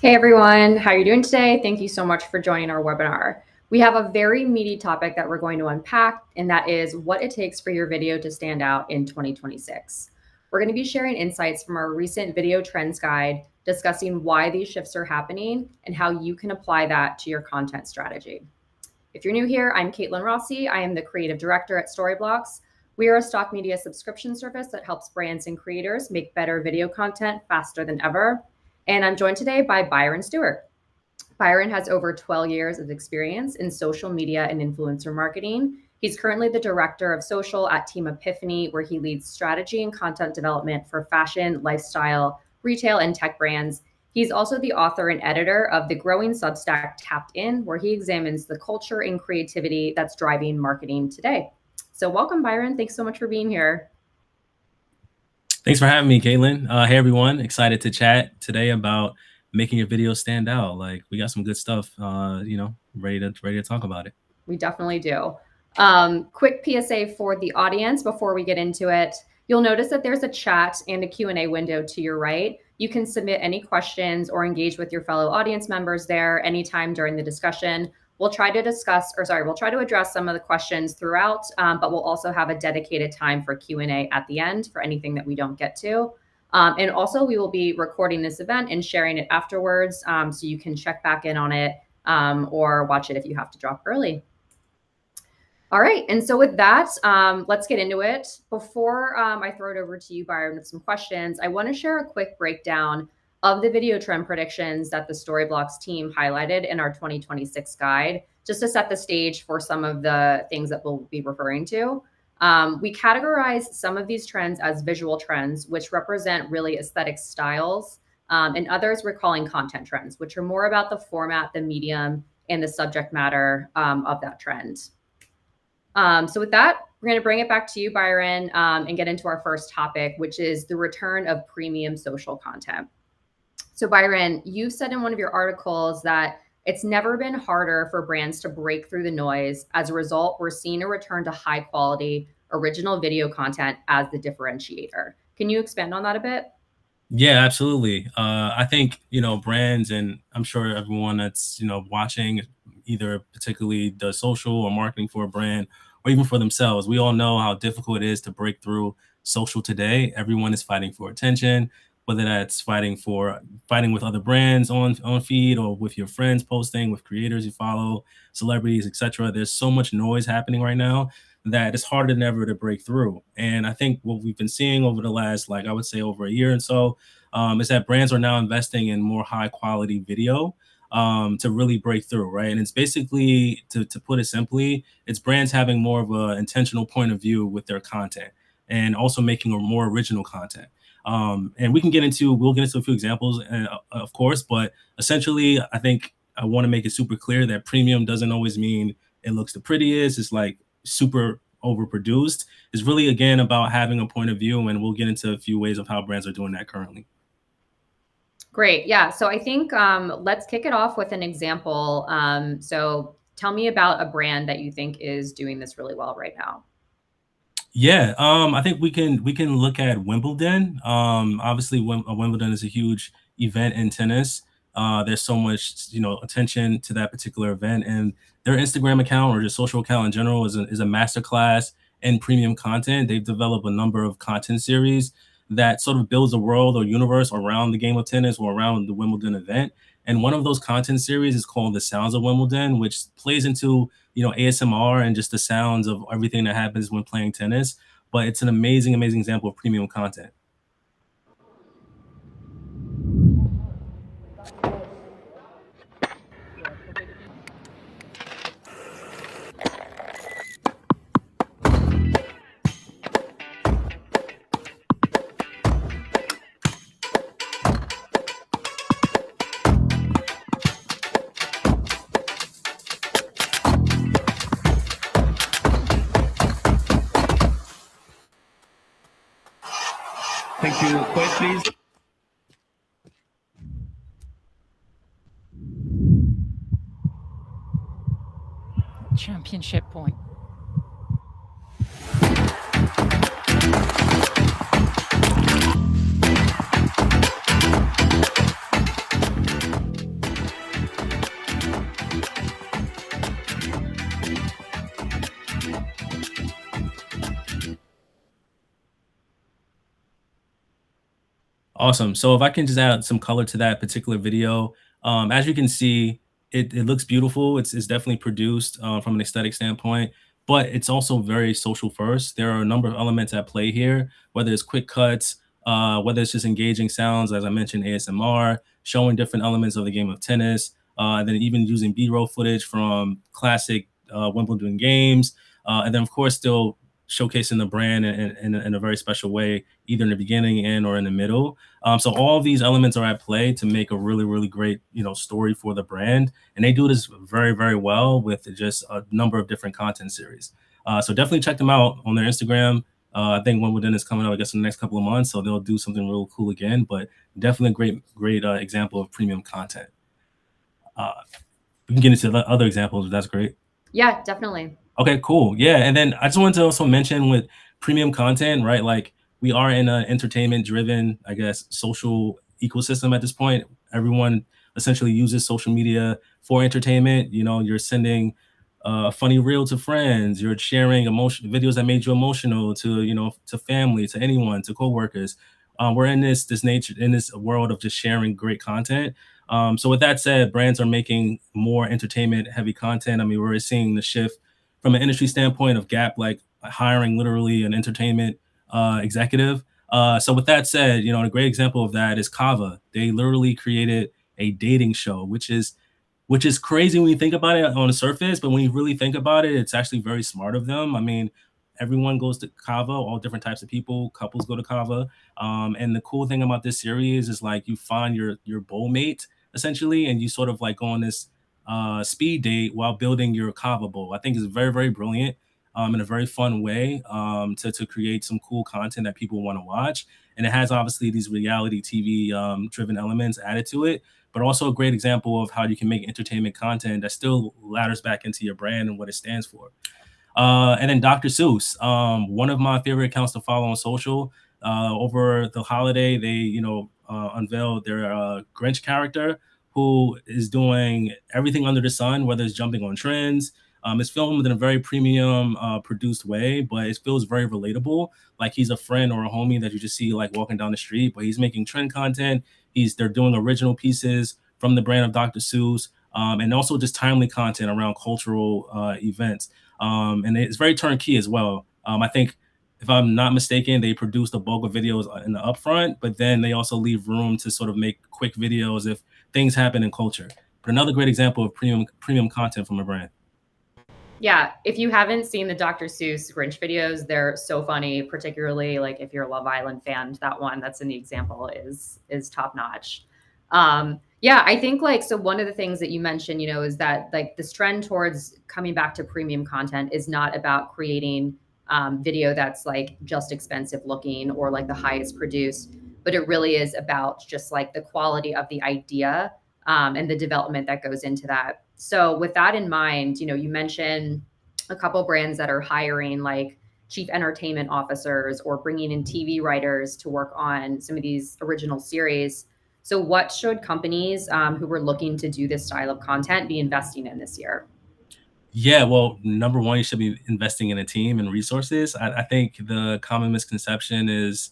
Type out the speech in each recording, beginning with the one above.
Hey everyone, how are you doing today? Thank you so much for joining our webinar. We have a very meaty topic that we're going to unpack, and that is what it takes for your video to stand out in 2026. We're going to be sharing insights from our recent video trends guide, discussing why these shifts are happening and how you can apply that to your content strategy. If you're new here, I'm Kaitlyn Rossi. I am the creative director at Storyblocks. We are a stock media subscription service that helps brands and creators make better video content faster than ever. And I'm joined today by Byron Stewart. Byron has over 12 years of experience in social media and influencer marketing. He's currently the director of social at Team Epiphany, where he leads strategy and content development for fashion, lifestyle, retail, and tech brands. He's also the author and editor of the growing Substack Tapped In, where he examines the culture and creativity that's driving marketing today. So welcome, Byron. Thanks so much for being here. Thanks for having me, Kaitlyn. Hey, everyone. Excited to chat today about making your video stand out. Like, we got some good stuff, ready to talk about it. We definitely do. Quick PSA for the audience before we get into it. You'll notice that there's a chat and a Q&A window to your right. You can submit any questions or engage with your fellow audience members there anytime during the discussion. We'll try to address some of the questions throughout, but we'll also have a dedicated time for Q&A at the end for anything that we don't get to. And also, we will be recording this event and sharing it afterwards, so you can check back in on it or watch it if you have to drop early. All right, and so with that, let's get into it. Before I throw it over to you, Byron, with some questions, I want to share a quick breakdown of the video trend predictions that the Storyblocks team highlighted in our 2026 guide, just to set the stage for some of the things that we'll be referring to. We categorize some of these trends as visual trends, which represent really aesthetic styles, and others we're calling content trends, which are more about the format, the medium, and the subject matter of that trend. So with that, we're going to bring it back to you, Byron, and get into our first topic, which is the return of premium social content. So Byron, you've said in one of your articles that it's never been harder for brands to break through the noise. As a result, we're seeing a return to high quality original video content as the differentiator. Can you expand on that a bit? Yeah, absolutely. I think, brands, and I'm sure everyone that's, watching either particularly does social or marketing for a brand or even for themselves, we all know how difficult it is to break through social today. Everyone is fighting for attention, whether that's fighting with other brands on feed or with your friends posting, with creators you follow, celebrities, etc. There's so much noise happening right now that it's harder than ever to break through. And I think what we've been seeing over the last, I would say over a year and so, is that brands are now investing in more high quality video to really break through, right? And it's basically, to put it simply, it's brands having more of an intentional point of view with their content and also making more original content. And we'll get into a few examples, of course, but essentially, I think I want to make it super clear that premium doesn't always mean it looks the prettiest. It's like super overproduced. It's really, again, about having a point of view, and we'll get into a few ways of how brands are doing that currently. Great. Yeah. So I think let's kick it off with an example. So tell me about a brand that you think is doing this really well right now. Yeah, I think we can look at Wimbledon. Obviously, Wimbledon is a huge event in tennis. There's so much, attention to that particular event, and their Instagram account or just social account in general is a masterclass in premium content. They've developed a number of content series that sort of builds a world or universe around the game of tennis or around the Wimbledon event. And one of those content series is called The Sounds of Wimbledon, which plays into, ASMR and just the sounds of everything that happens when playing tennis. But it's an amazing, amazing example of premium content. Thank you. Quiet, please. Championship point. Awesome. So if I can just add some color to that particular video, as you can see, it looks beautiful. It's definitely produced from an aesthetic standpoint, but it's also very social first. There are a number of elements at play here, whether it's quick cuts, whether it's just engaging sounds, as I mentioned, ASMR, showing different elements of the game of tennis, and then even using B-roll footage from classic Wimbledon games, and then of course still showcasing the brand in a very special way, either in the beginning and or in the middle. So all of these elements are at play to make a really, really great, story for the brand. And they do this very, very well with just a number of different content series. So definitely check them out on their Instagram. I think Wimbledon is coming up, I guess, in the next couple of months. So they'll do something real cool again, but definitely a great example of premium content. We can get into other examples, if that's great. Yeah, definitely. Okay, cool. Yeah. And then I just wanted to also mention with premium content, right? Like we are in an entertainment driven, I guess, social ecosystem at this point. Everyone essentially uses social media for entertainment. You're sending a funny reel to friends, you're sharing videos that made you emotional to family, to anyone, to coworkers. We're in this world of just sharing great content. So with that said, brands are making more entertainment heavy content. I mean, we're seeing the shift from an industry standpoint of Gap, like hiring literally an entertainment executive. So with that said, a great example of that is Kava. They literally created a dating show, which is crazy when you think about it on the surface, but when you really think about it, it's actually very smart of them. I mean, everyone goes to Kava, all different types of people, couples go to Kava. And the cool thing about this series is like you find your bowl mate essentially, and you sort of like go on this speed date while building your Kava bowl. I think it's very, very brilliant in a very fun way to create some cool content that people want to watch. And it has obviously these reality TV driven elements added to it, but also a great example of how you can make entertainment content that still ladders back into your brand and what it stands for. And then Dr. Seuss, one of my favorite accounts to follow on social. Over the holiday, they unveiled their Grinch character, who is doing everything under the sun, whether it's jumping on trends. It's filmed in a very premium produced way, but it feels very relatable. Like he's a friend or a homie that you just see like walking down the street, but he's making trend content. They're doing original pieces from the brand of Dr. Seuss, and also just timely content around cultural events. And it's very turnkey as well. I think, if I'm not mistaken, they produce the bulk of videos in the upfront, but then they also leave room to sort of make quick videos if things happen in culture. But another great example of premium content from a brand. Yeah, if you haven't seen the Dr. Seuss Grinch videos, they're so funny. Particularly, like if you're a Love Island fan, that one that's in the example is top notch. Yeah, I think like so. One of the things that you mentioned, is that like this trend towards coming back to premium content is not about creating video that's like just expensive looking or like the highest produced, but it really is about just like the quality of the idea and the development that goes into that. So with that in mind, you mentioned a couple brands that are hiring like chief entertainment officers or bringing in TV writers to work on some of these original series. So what should companies who were looking to do this style of content be investing in this year? Yeah, well, number one, you should be investing in a team and resources. I think the common misconception is,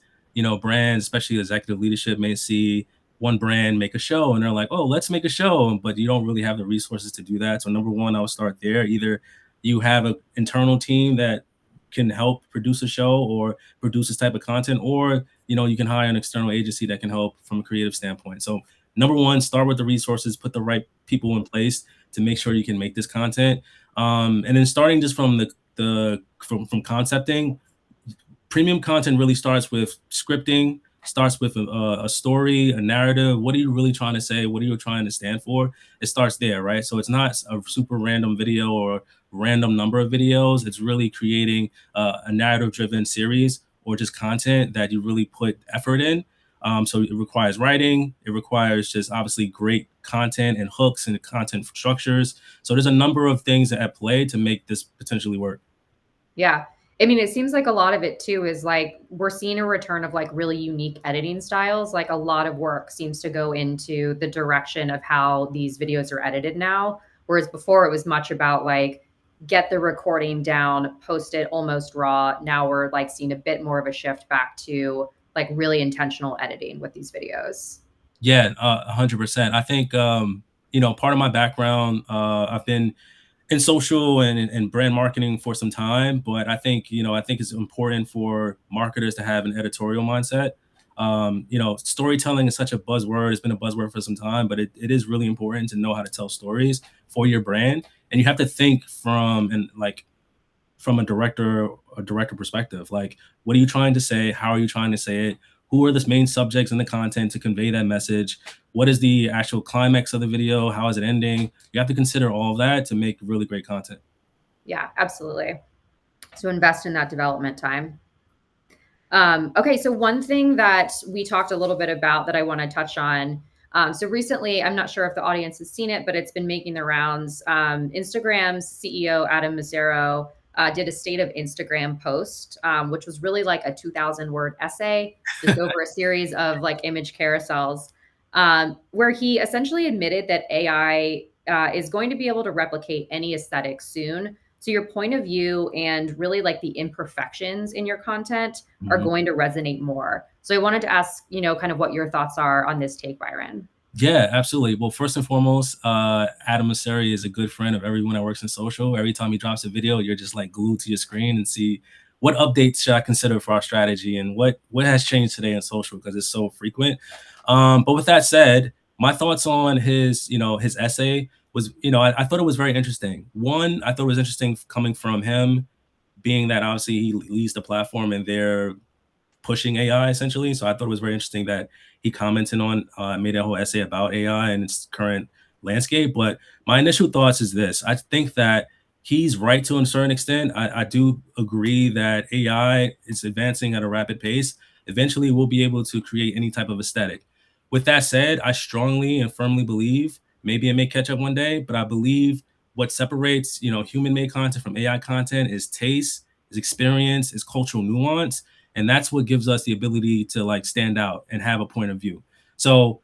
brands, especially executive leadership, may see one brand make a show and they're like, oh, let's make a show, but you don't really have the resources to do that. So number one, I would start there. Either you have an internal team that can help produce a show or produce this type of content, or you can hire an external agency that can help from a creative standpoint. So number one, start with the resources, put the right people in place to make sure you can make this content. And then starting just from from concepting, premium content really starts with scripting, starts with a story, a narrative. What are you really trying to say? What are you trying to stand for? It starts there, right? So it's not a super random video or random number of videos. It's really creating a narrative-driven series or just content that you really put effort in. So it requires writing. It requires just obviously great content and hooks and content structures. So there's a number of things at play to make this potentially work. Yeah. I mean, it seems like a lot of it too is like we're seeing a return of like really unique editing styles. Like a lot of work seems to go into the direction of how these videos are edited now. Whereas before it was much about like get the recording down, post it almost raw. Now we're like seeing a bit more of a shift back to like really intentional editing with these videos? Yeah, 100%. I think, part of my background, I've been in social and brand marketing for some time, but I think it's important for marketers to have an editorial mindset. Storytelling is such a buzzword. It's been a buzzword for some time, but it is really important to know how to tell stories for your brand. And you have to think from a director perspective. Like, what are you trying to say? How are you trying to say it? Who are the main subjects in the content to convey that message? What is the actual climax of the video? How is it ending? You have to consider all of that to make really great content. Yeah, absolutely. So invest in that development time. Okay, so one thing that we talked a little bit about that I want to touch on. So recently, I'm not sure if the audience has seen it, but it's been making the rounds. Instagram's CEO, Adam Mazzaro, did a state of Instagram post, which was really like a 2,000 word essay, just over a series of like image carousels, where he essentially admitted that AI is going to be able to replicate any aesthetic soon. So your point of view and really like the imperfections in your content are Mhm. going to resonate more. So I wanted to ask, kind of what your thoughts are on this take, Byron. Yeah, absolutely. Well, first and foremost, Adam Mosseri is a good friend of everyone that works in social. Every time he drops a video, you're just like glued to your screen and see what updates should I consider for our strategy and what has changed today in social because it's so frequent. But with that said, my thoughts on his essay was, I thought it was very interesting. One, I thought it was interesting coming from him, being that obviously he leads the platform and they're pushing AI essentially. So I thought it was very interesting that he commented on, made a whole essay about AI and its current landscape. But my initial thoughts is this: I think that he's right to a certain extent. I do agree that AI is advancing at a rapid pace. Eventually, we'll be able to create any type of aesthetic. With that said, I strongly and firmly believe maybe it may catch up one day, but I believe what separates human-made content from AI content is taste, is experience, is cultural nuance, and that's what gives us the ability to like stand out and have a point of view. So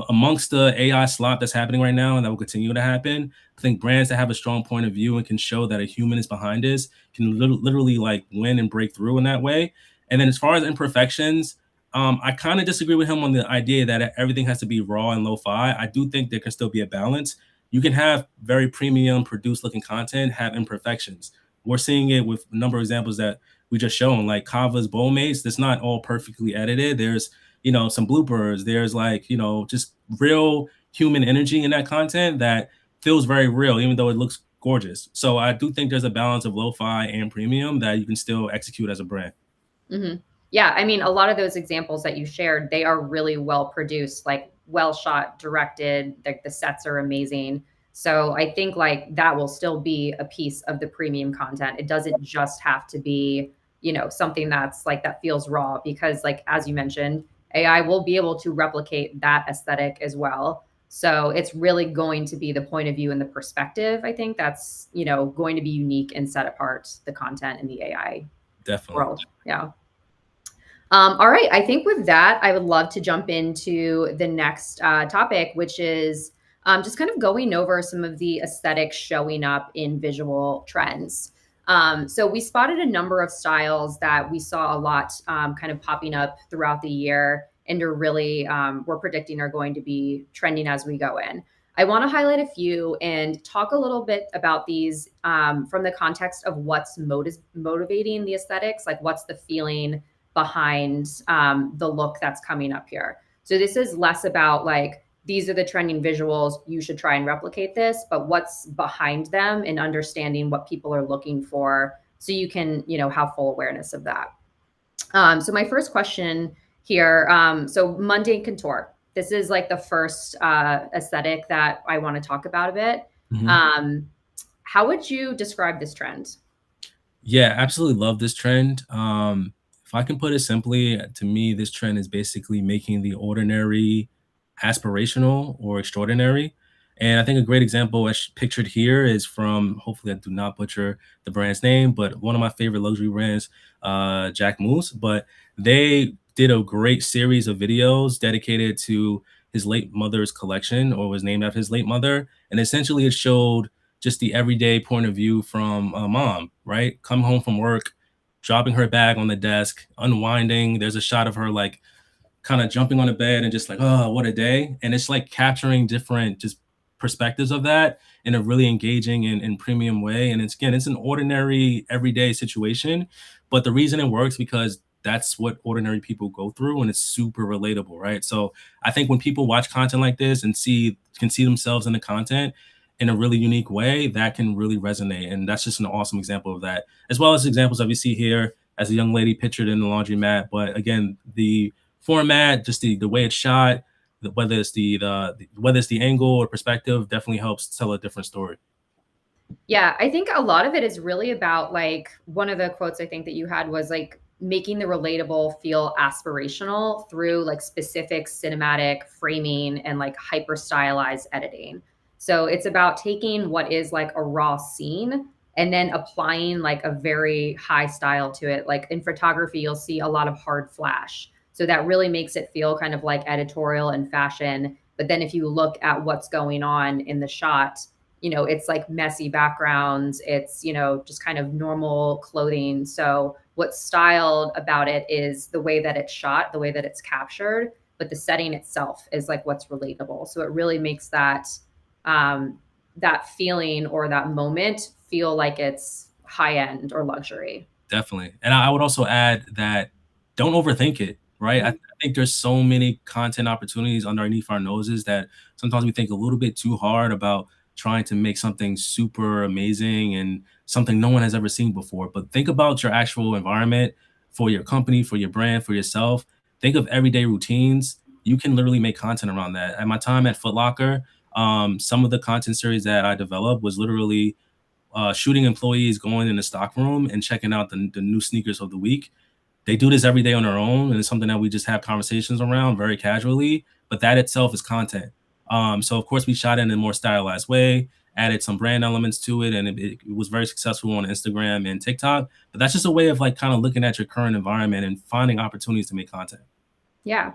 amongst the AI slop that's happening right now and that will continue to happen, I think brands that have a strong point of view and can show that a human is behind this can literally like win and break through in that way. And then as far as imperfections, I kind of disagree with him on the idea that everything has to be raw and lo-fi. I do think there can still be a balance. You can have very premium produced looking content, have imperfections. We're seeing it with a number of examples that we just shown, like Kava's bowl mates. That's not all perfectly edited. There's some bloopers. There's like just real human energy in that content that feels very real, even though it looks gorgeous. So I do think there's a balance of lo-fi and premium that you can still execute as a brand. Mm-hmm. Yeah, I mean, a lot of those examples that you shared, they are really well produced, like well shot, directed. The sets are amazing. So I think like that will still be a piece of the premium content. It doesn't just have to be, something that's like that feels raw because like as you mentioned, AI will be able to replicate that aesthetic as well. So it's really going to be the point of view and the perspective. I think that's, going to be unique and set apart the content in the AI Definitely. world. Yeah. All right. I think with that, I would love to jump into the next topic, which is just kind of going over some of the aesthetics showing up in visual trends. So we spotted a number of styles that we saw a lot kind of popping up throughout the year and are really, we're predicting are going to be trending as we go in. I want to highlight a few and talk a little bit about these from the context of what's motivating the aesthetics, like what's the feeling behind the look that's coming up here. So this is less about like, these are the trending visuals, you should try and replicate this, but what's behind them and understanding what people are looking for so you can, have full awareness of that. So my first question here, so mundane contour. This is like the first aesthetic that I want to talk about a bit. Mhm. How would you describe this trend? Yeah, absolutely love this trend. If I can put it simply, to me, this trend is basically making the ordinary aspirational or extraordinary. And I think a great example as pictured here is from, hopefully I do not butcher the brand's name, but one of my favorite luxury brands, Jack Moose. But they did a great series of videos dedicated to his late mother's collection, or was named after his late mother. And essentially it showed just the everyday point of view from a mom, right? Come home from work, dropping her bag on the desk, unwinding. There's a shot of her like kind of jumping on the bed and just like, oh, what a day. And it's like capturing different just perspectives of that in a really engaging and premium way. And it's, again, it's an ordinary everyday situation, but the reason it works because that's what ordinary people go through, and it's super relatable, right? So I think when people watch content like this and can see themselves in the content in a really unique way, that can really resonate. And that's just an awesome example of that, as well as examples that we see here as a young lady pictured in the laundromat. But again, the format, just the way it's shot, whether it's whether it's the angle or perspective, definitely helps tell a different story. Yeah, I think a lot of it is really about, like, one of the quotes I think that you had was like making the relatable feel aspirational through like specific cinematic framing and like hyper stylized editing. So it's about taking what is like a raw scene and then applying like a very high style to it. Like in photography, you'll see a lot of hard flash. So that really makes it feel kind of like editorial and fashion. But then if you look at what's going on in the shot, it's like messy backgrounds. It's, just kind of normal clothing. So what's styled about it is the way that it's shot, the way that it's captured, but the setting itself is like what's relatable. So it really makes that feeling or that moment feel like it's high end or luxury. Definitely. And I would also add that don't overthink it, right? I think there's so many content opportunities underneath our noses that sometimes we think a little bit too hard about trying to make something super amazing and something no one has ever seen before. But think about your actual environment for your company, for your brand, for yourself. Think of everyday routines. You can literally make content around that. At my time at Foot Locker, some of the content series that I developed was literally shooting employees going in the stock room and checking out the new sneakers of the week. They do this every day on their own, and it's something that we just have conversations around very casually, but that itself is content. So of course we shot it in a more stylized way, added some brand elements to it, and it was very successful on Instagram and TikTok. But that's just a way of like kind of looking at your current environment and finding opportunities to make content. Yeah.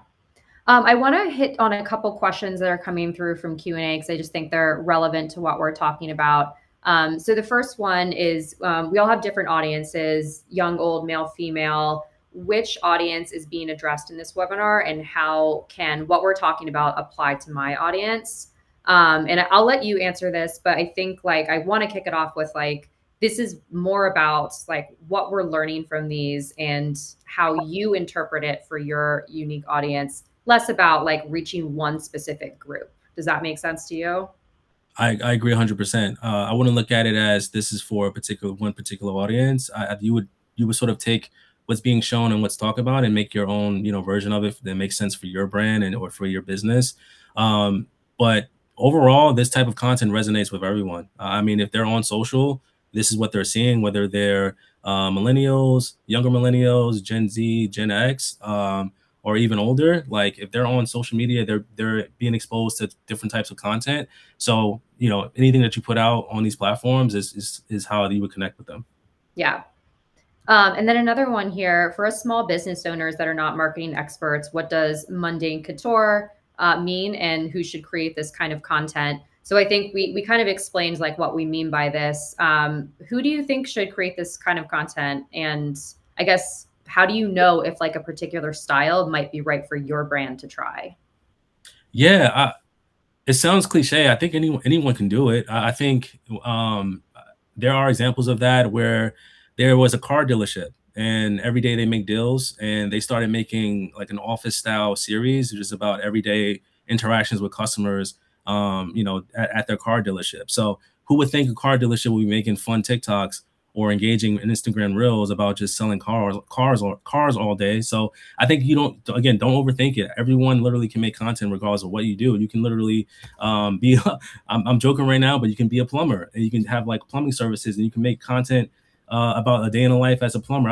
I want to hit on a couple questions that are coming through from Q&A because I just think they're relevant to what we're talking about. So the first one is we all have different audiences, young, old, male, female. Which audience is being addressed in this webinar, and how can what we're talking about apply to my audience? And I'll let you answer this, but I think like I want to kick it off with like, this is more about like what we're learning from these and how you interpret it for your unique audience, less about like reaching one specific group. Does that make sense to you? I agree 100%. I wouldn't look at it as this is for one particular audience. You would sort of take what's being shown and what's talked about and make your own version of it that makes sense for your brand and or for your business. But overall, this type of content resonates with everyone. I mean, if they're on social, this is what they're seeing, whether they're millennials, younger millennials, Gen Z, Gen X, or even older. Like if they're on social media, they're being exposed to different types of content. So anything that you put out on these platforms is how you would connect with them. Yeah. And then another one here for us small business owners that are not marketing experts, what does mundane couture mean, and who should create this kind of content? So I think we kind of explained like what we mean by this. Who do you think should create this kind of content? And I guess, how do you know if like a particular style might be right for your brand to try? Yeah, it sounds cliche. I think anyone can do it. I think there are examples of that where there was a car dealership and every day they make deals, and they started making like an office style series, which is about everyday interactions with customers, at their car dealership. So who would think a car dealership would be making fun TikToks or engaging in Instagram reels about just selling cars all day? So I think don't overthink it. Everyone literally can make content regardless of what you do. You can literally be, I'm joking right now, but you can be a plumber and you can have like plumbing services and you can make content about a day in the life as a plumber.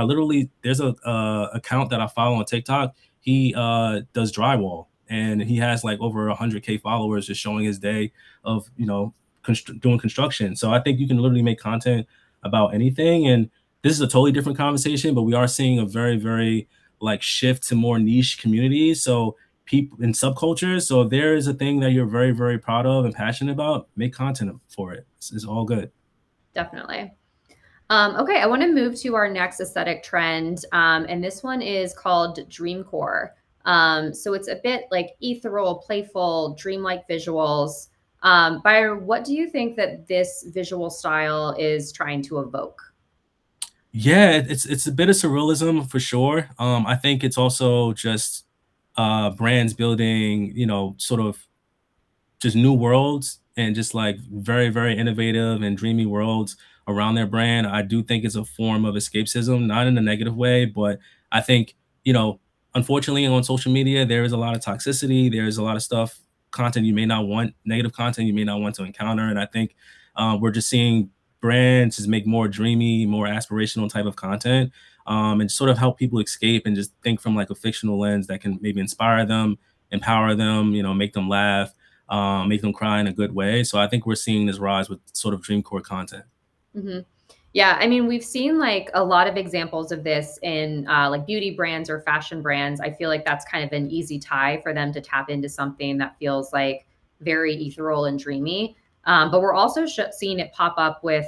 There's a account that I follow on TikTok. He does drywall, and he has like over 100K followers just showing his day of doing construction. So I think you can literally make content about anything. And this is a totally different conversation, but we are seeing a very, very like shift to more niche communities. So people in subcultures. So if there is a thing that you're very, very proud of and passionate about, make content for it. It's all good. Definitely. Okay, I want to move to our next aesthetic trend, and this one is called dreamcore. So it's a bit like ethereal, playful, dreamlike visuals. Byron, what do you think that this visual style is trying to evoke? Yeah, it's a bit of surrealism for sure. I think it's also just brands building, sort of just new worlds and just like very, very innovative and dreamy worlds around their brand. I do think it's a form of escapism, not in a negative way, but I think, you know, unfortunately on social media, there is a lot of toxicity. There's a lot of stuff, content you may not want, negative content you may not want to encounter. And I think we're just seeing brands just make more dreamy, more aspirational type of content, and sort of help people escape and just think from like a fictional lens that can maybe inspire them, empower them, make them laugh, make them cry in a good way. So I think we're seeing this rise with sort of dreamcore content. Hmm. Yeah, I mean, we've seen like a lot of examples of this in like beauty brands or fashion brands. I feel like that's kind of an easy tie for them to tap into something that feels like very ethereal and dreamy. But we're also seeing it pop up with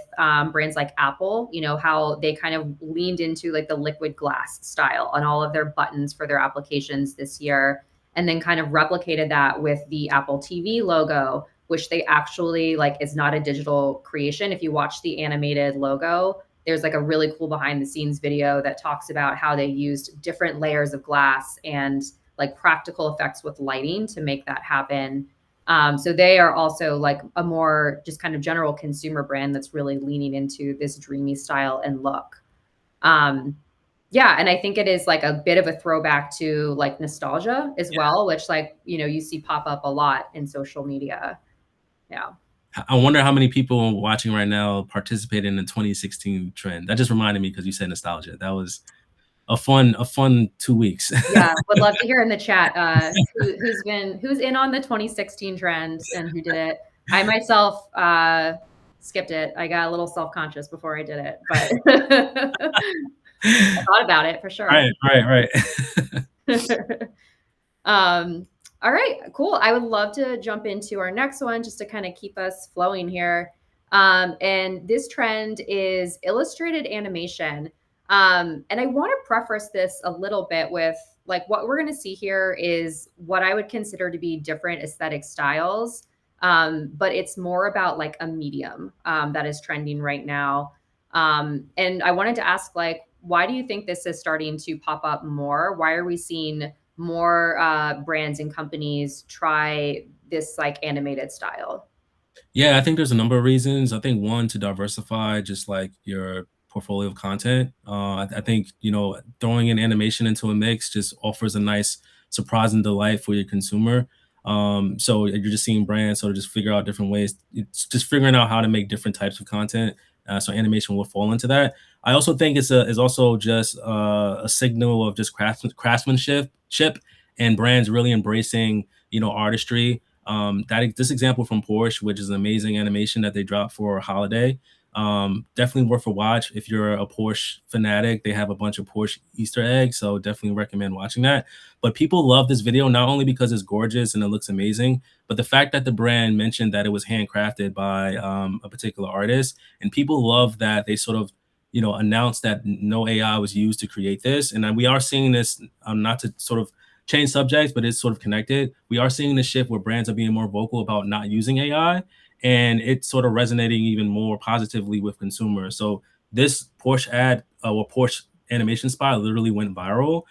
brands like Apple, how they kind of leaned into like the liquid glass style on all of their buttons for their applications this year, and then kind of replicated that with the Apple TV logo, which they actually like is not a digital creation. If you watch the animated logo, there's like a really cool behind the scenes video that talks about how they used different layers of glass and like practical effects with lighting to make that happen. So they are also like a more just kind of general consumer brand that's really leaning into this dreamy style and look. Um, yeah, and I think it is like a bit of a throwback to like nostalgia as well, which like, you see pop up a lot in social media. Yeah. I wonder how many people watching right now participated in the 2016 trend. That just reminded me because you said nostalgia. That was a fun 2 weeks. Yeah, would love to hear in the chat who's in on the 2016 trend and who did it. I myself skipped it. I got a little self-conscious before I did it, but I thought about it for sure. Right. All right, cool. I would love to jump into our next one just to kind of keep us flowing here. And this trend is illustrated animation. And I want to preface this a little bit with like what we're going to see here is what I would consider to be different aesthetic styles. But it's more about like a medium that is trending right now. And I wanted to ask, like, why do you think this is starting to pop up more? Why are we seeing more brands and companies try this like animated style? Yeah, I think there's a number of reasons. I think one, to diversify just like your portfolio of content. I think, throwing in animation into a mix just offers a nice surprise and delight for your consumer. So you're just seeing brands sort of just figure out different ways. It's just figuring out how to make different types of content. So animation will fall into that. I also think it's also just a signal of just craftsmanship and brands really embracing, artistry. This example from Porsche, which is an amazing animation that they dropped for holiday, definitely worth a watch if you're a Porsche fanatic. They have a bunch of Porsche Easter eggs, so definitely recommend watching that. But people love this video not only because it's gorgeous and it looks amazing, but the fact that the brand mentioned that it was handcrafted by a particular artist, and people love that they sort of announced that no AI was used to create this. And we are seeing this, not to sort of change subjects, but it's sort of connected. We are seeing the shift where brands are being more vocal about not using AI, and it's sort of resonating even more positively with consumers. So this Porsche ad or Porsche animation spot literally went viral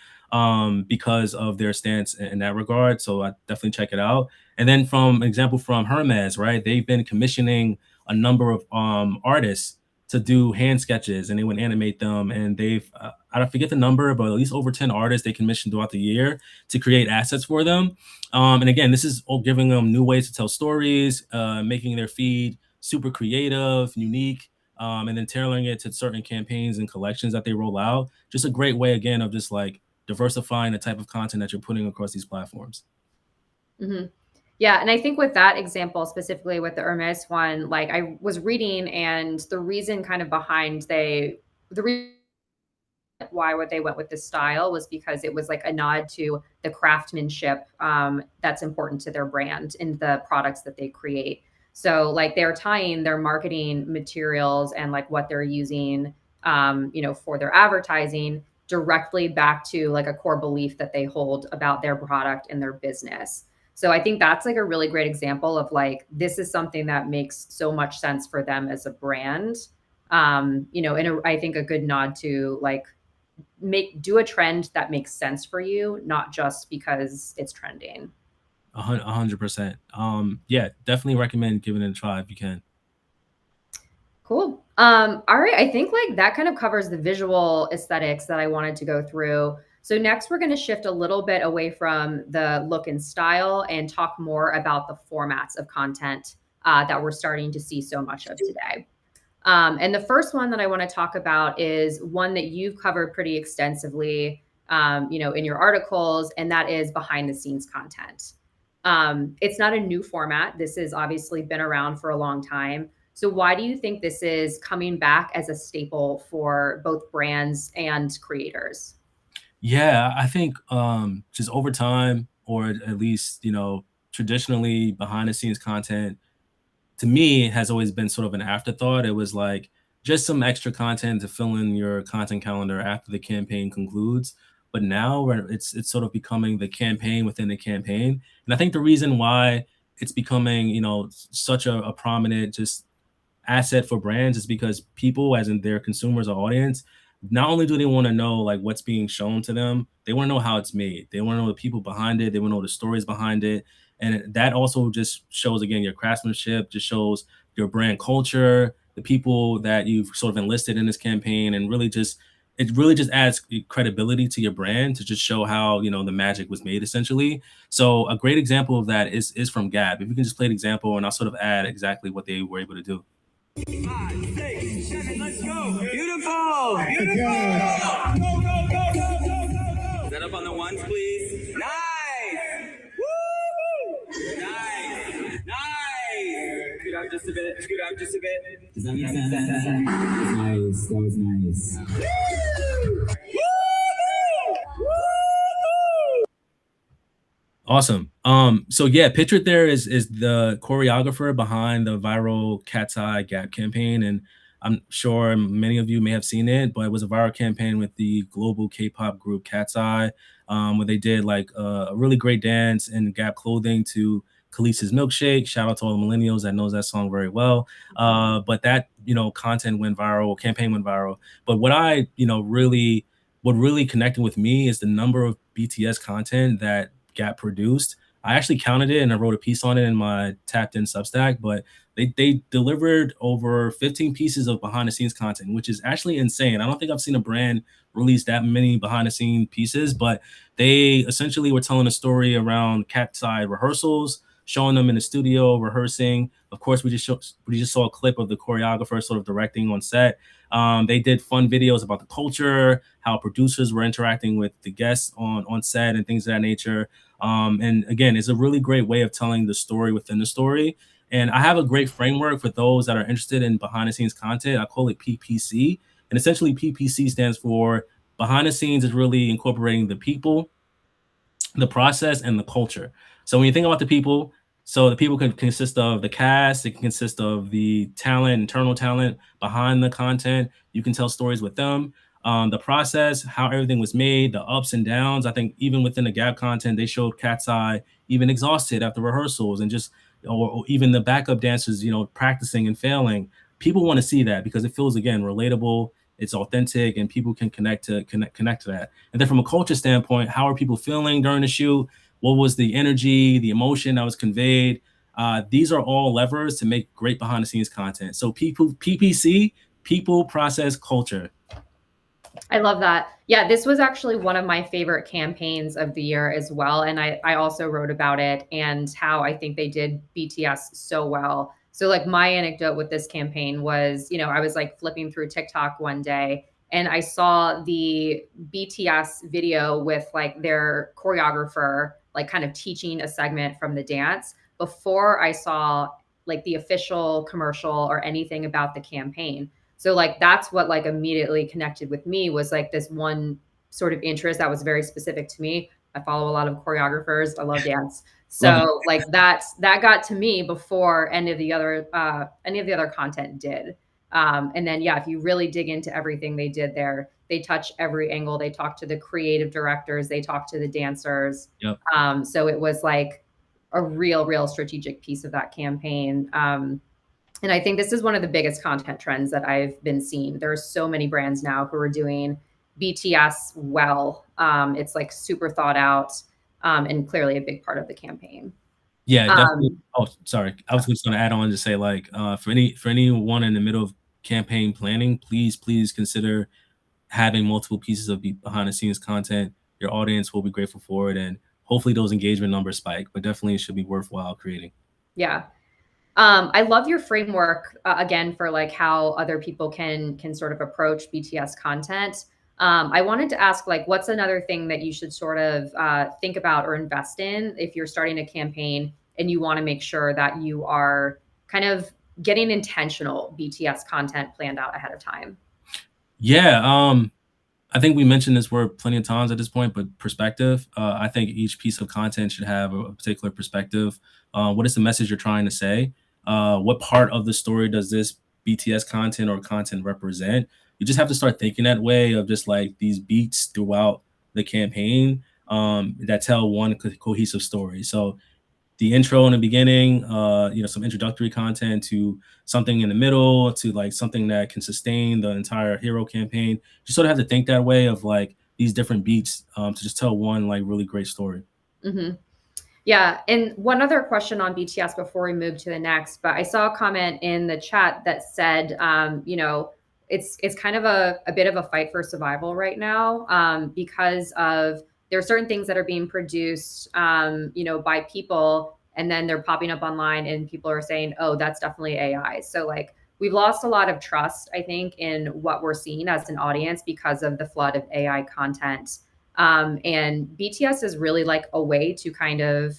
because of their stance in that regard. So I definitely check it out. And then from example from Hermes, right? They've been commissioning a number of artists to do hand sketches, and they would animate them. And they've, I don't forget the number, but at least over 10 artists they commissioned throughout the year to create assets for them. And again, this is all giving them new ways to tell stories, making their feed super creative, unique, and then tailoring it to certain campaigns and collections that they roll out. Just a great way, again, of just like diversifying the type of content that you're putting across these platforms. Mm-hmm. Yeah, and I think with that example, specifically with the Hermes one, like I was reading, and the reason kind of behind the reason why what they went with this style was because it was like a nod to the craftsmanship that's important to their brand and the products that they create. So like they're tying their marketing materials and like what they're using, for their advertising directly back to like a core belief that they hold about their product and their business. So I think that's like a really great example of like, this is something that makes so much sense for them as a brand. And I think a good nod to like do a trend that makes sense for you, not just because it's trending. 100%. Yeah, definitely recommend giving it a try if you can. Cool. All right. I think like that kind of covers the visual aesthetics that I wanted to go through. So next we're going to shift a little bit away from the look and style and talk more about the formats of content that we're starting to see so much of today. And the first one that I want to talk about is one that you've covered pretty extensively, in your articles, and that is behind the scenes content. It's not a new format. This has obviously been around for a long time. So why do you think this is coming back as a staple for both brands and creators? Yeah, I think just over time, or at least, traditionally, behind the scenes content to me has always been sort of an afterthought. It was like just some extra content to fill in your content calendar after the campaign concludes. But now it's sort of becoming the campaign within the campaign. And I think the reason why it's becoming, such a prominent just asset for brands is because people, as in their consumers or audience, not only do they want to know like what's being shown to them, they want to know how it's made. They want to know the people behind it. They want to know the stories behind it. And that also just shows, again, your craftsmanship, just shows your brand culture, the people that you've sort of enlisted in this campaign, and it really just adds credibility to your brand to just show how, the magic was made essentially. So a great example of that is from Gap. If you can just play an example, and I'll sort of add exactly what they were able to do. 5, 6, 7, let's go. Beautiful. Beautiful. Go, go, go, go, go, go, go. Set up on the ones, please. Nice. Woo! Nice. Nice. Scoot up just a bit. Scoot up just a bit. Does that make sense? Nice. That was nice. Woo! Woo! Awesome. So yeah, pictured there is the choreographer behind the viral Cat's Eye Gap campaign, and I'm sure many of you may have seen it, but it was a viral campaign with the global K-pop group Cat's Eye, where they did like a really great dance in Gap clothing to Khaleesi's Milkshake. Shout out to all the millennials that knows that song very well. But that content went viral, campaign went viral. But what really connected with me is the number of BTS content that Gap produced. I actually counted it and I wrote a piece on it in my Tapped In Substack, but they delivered over 15 pieces of behind the scenes content, which is actually insane. I don't think I've seen a brand release that many behind the scene pieces, but they essentially were telling a story around Cat's Eye rehearsals, showing them in the studio rehearsing. Of course, we just saw a clip of the choreographer sort of directing on set. They did fun videos about the culture, how producers were interacting with the guests on set and things of that nature. And again, it's a really great way of telling the story within the story. And I have a great framework for those that are interested in behind the scenes content. I call it PPC. And essentially PPC stands for behind the scenes is really incorporating the people, the process, and the culture. So when you think about the people can consist of the cast, it can consist of the talent, internal talent behind the content. You can tell stories with them. The process, how everything was made, the ups and downs. I think even within the Gap content, they showed Cat's Eye even exhausted after rehearsals, and just or even the backup dancers, practicing and failing. People want to see that because it feels, again, relatable. It's authentic, and people can connect to that. And then from a culture standpoint, how are people feeling during the shoot? What was the energy, the emotion that was conveyed? These are all levers to make great behind the scenes content. So PPC, people, process, culture. I love that. Yeah, this was actually one of my favorite campaigns of the year as well. And I also wrote about it and how I think they did BTS so well. So like my anecdote with this campaign was, I was like flipping through TikTok one day and I saw the BTS video with like their choreographer, like kind of teaching a segment from the dance before I saw like the official commercial or anything about the campaign. So like, that's what like immediately connected with me was like this one sort of interest that was very specific to me. I follow a lot of choreographers. I love dance. So like that got to me before any of the other content did. And then, yeah, if you really dig into everything they did there, they touch every angle. They talk to the creative directors, they talk to the dancers. Yep. So it was like a real strategic piece of that campaign. And I think this is one of the biggest content trends that I've been seeing. There are so many brands now who are doing BTS well. It's like super thought out, and clearly a big part of the campaign. Yeah, definitely. Oh, sorry. I was just going to add on to say, like, for anyone in the middle of campaign planning, please consider having multiple pieces of behind the scenes content. Your audience will be grateful for it, and hopefully those engagement numbers spike. But definitely, it should be worthwhile creating. Yeah. I love your framework again for like how other people can sort of approach BTS content. I wanted to ask, like, what's another thing that you should sort of think about or invest in if you're starting a campaign and you want to make sure that you are kind of getting intentional BTS content planned out ahead of time? Yeah, I think we mentioned this word plenty of times at this point, but perspective. I think each piece of content should have a particular perspective. What is the message you're trying to say? What part of the story does this BTS content or content represent? You just have to start thinking that way, of just like these beats throughout the campaign that tell one cohesive story. So the intro in the beginning, some introductory content, to something in the middle, to like something that can sustain the entire hero campaign. You sort of have to think that way, of like these different beats to just tell one like really great story. Mm-hmm. Yeah. And one other question on BTS before we move to the next, but I saw a comment in the chat that said, it's kind of a bit of a fight for survival right now, because of there are certain things that are being produced, by people, and then they're popping up online and people are saying, oh, that's definitely AI. So like we've lost a lot of trust, I think, in what we're seeing as an audience because of the flood of AI content. And BTS is really like a way to kind of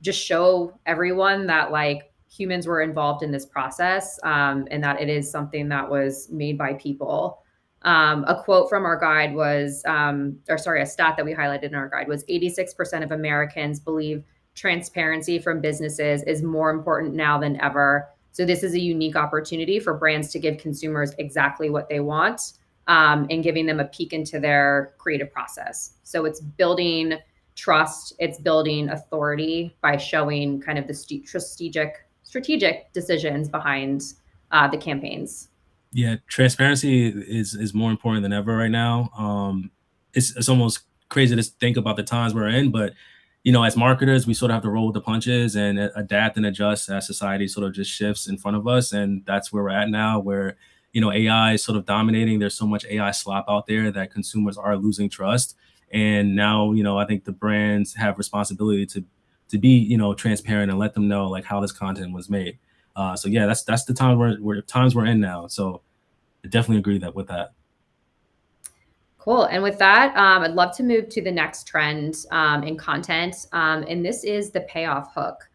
just show everyone that like humans were involved in this process, and that it is something that was made by people. A quote from our guide was, a stat that we highlighted in our guide was 86% of Americans believe transparency from businesses is more important now than ever. So this is a unique opportunity for brands to give consumers exactly what they want, and giving them a peek into their creative process. So it's building trust, it's building authority by showing kind of the strategic decisions behind the campaigns. Yeah, transparency is more important than ever right now. It's almost crazy to think about the times we're in, but as marketers, we sort of have to roll with the punches and adapt and adjust as society sort of just shifts in front of us. And that's where we're at now, where AI is sort of dominating. There's so much AI slop out there that consumers are losing trust. And now, I think the brands have responsibility to be, transparent and let them know like how this content was made. So yeah, that's the time we're in now. So I definitely agree with that. Cool. And with that, I'd love to move to the next trend in content. And this is the payoff hook.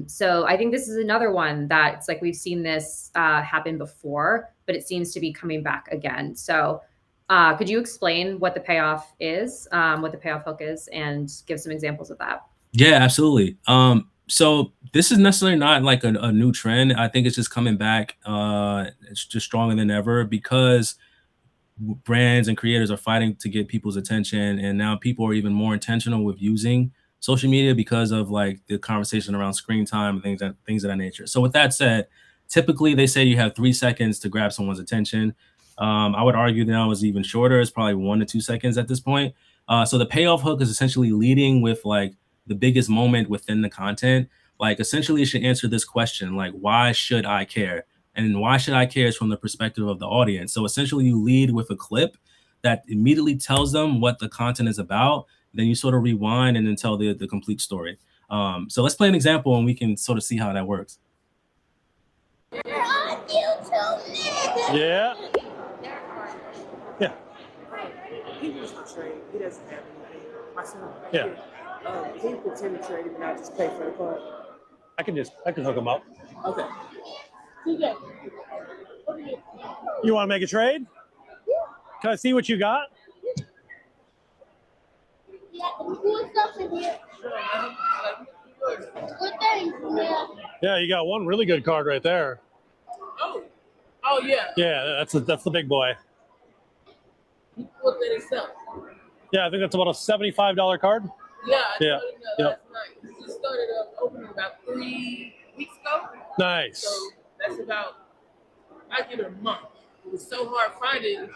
So I think this is another one that it's like we've seen this happen before, but it seems to be coming back again. So could you explain what the payoff is, what the payoff hook is, and give some examples of that? Yeah, absolutely. So this is necessarily not like a new trend. I think it's just coming back. It's just stronger than ever because brands and creators are fighting to get people's attention, and now people are even more intentional with using social media because of like the conversation around screen time and things of that nature. So with that said, typically they say you have 3 seconds to grab someone's attention. I would argue now it's even shorter. It's probably 1 to 2 seconds at this point. So the payoff hook is essentially leading with like the biggest moment within the content. Like essentially, it should answer this question, like, why should I care? And why should I care is from the perspective of the audience. So essentially, you lead with a clip that immediately tells them what the content is about. Then you sort of rewind and then tell the complete story. So let's play an example and we can sort of see how that works. You're on YouTube. Yeah. Yeah. He used to trade. He doesn't have any money. My son. Yeah. He pretend to trade and I'll just pay for the card. I can hook him up. Okay. You want to make a trade? Can I see what you got? You got some cool stuff in here. Good things in there. Yeah, you got one really good card right there. Oh yeah. Yeah, that's the big boy. He pulled that himself. Yeah, I think that's about a $75 card. Yeah, I Yeah. told him that last night. He just started opening about 3 weeks ago. Nice. So that's about, I give it a month. It was so hard finding.